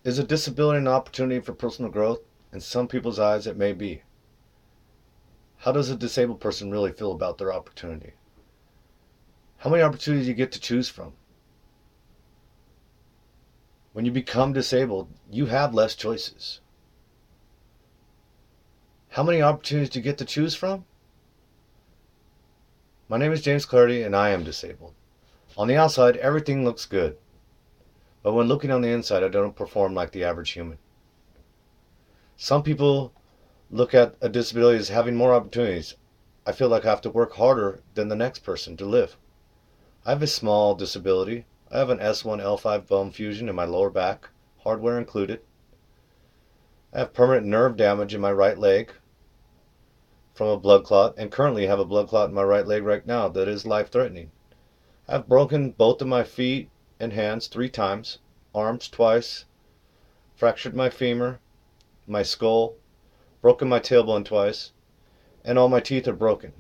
Is a disability an opportunity for personal growth? In some people's eyes, it may be. How does a disabled person really feel about their opportunity? How many opportunities do you get to choose from? When you become disabled, you have less choices. How many opportunities do you get to choose from? My name is James Clardy and I am disabled. On the outside, everything looks good. But when looking on the inside, I don't perform like the average human. Some people look at a disability as having more opportunities. I feel like I have to work harder than the next person to live. I have a small disability. I have an S1L5 bone fusion in my lower back, hardware included. I have permanent nerve damage in my right leg from a blood clot, and currently have a blood clot in my right leg right now that is life-threatening. I've broken both of my feet and hands 3 times, arms twice, fractured my femur, my skull, broken my tailbone twice, and all my teeth are broken.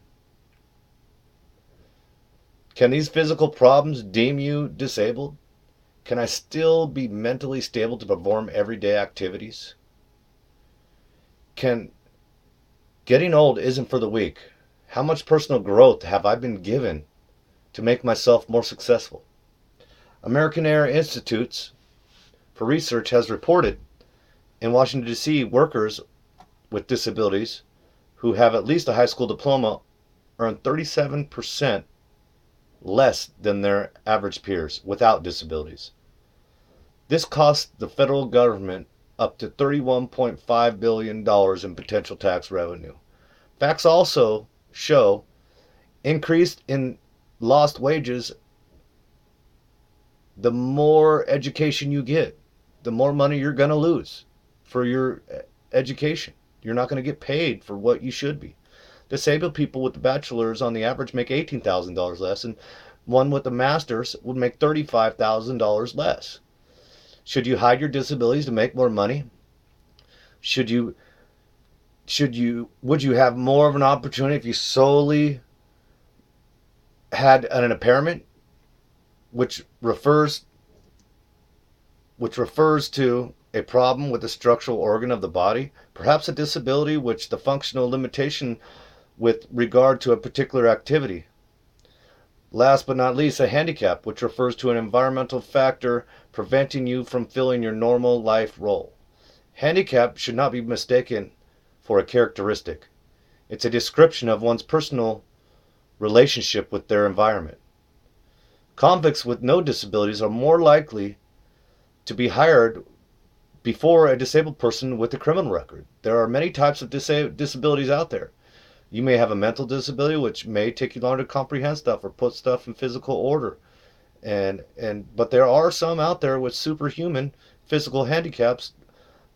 Can these physical problems deem you disabled? Can I still be mentally stable to perform everyday activities? Can Getting old isn't for the weak. How much personal growth have I been given to make myself more successful? American Air Institutes for Research has reported in Washington, D.C., workers with disabilities who have at least a high school diploma earn 37% less than their average peers without disabilities. This costs the federal government up to $31.5 billion in potential tax revenue. Facts also show increased in lost wages. The more education you get, the more money you're going to lose for your education. You're not going to get paid for what you should be. Disabled people with the bachelor's on the average make $18,000 less, and one with the master's would make $35,000 less. Should you hide your disabilities to make more money? Would you have more of an opportunity if you solely had an impairment, which refers to a problem with the structural organ of the body, perhaps a disability which the functional limitation with regard to a particular activity. Last but not least, a handicap, which refers to an environmental factor preventing you from filling your normal life role. Handicap should not be mistaken for a characteristic. It's a description of one's personal relationship with their environment. Convicts with no disabilities are more likely to be hired before a disabled person with a criminal record. There are many types of disabilities out there. You may have a mental disability, which may take you longer to comprehend stuff or put stuff in physical order. But there are some out there with superhuman physical handicaps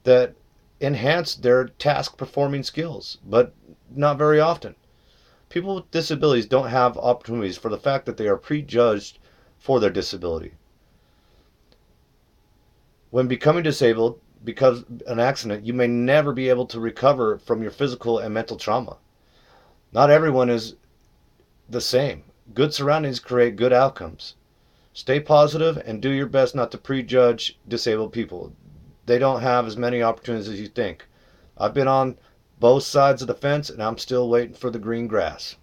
that enhance their task performing skills, but not very often. People with disabilities don't have opportunities for the fact that they are prejudged for their disability. When becoming disabled because of an accident, you may never be able to recover from your physical and mental trauma. Not everyone is the same. Good surroundings create good outcomes. Stay positive and do your best not to prejudge disabled people. They don't have as many opportunities as you think. I've been on both sides of the fence and I'm still waiting for the green grass.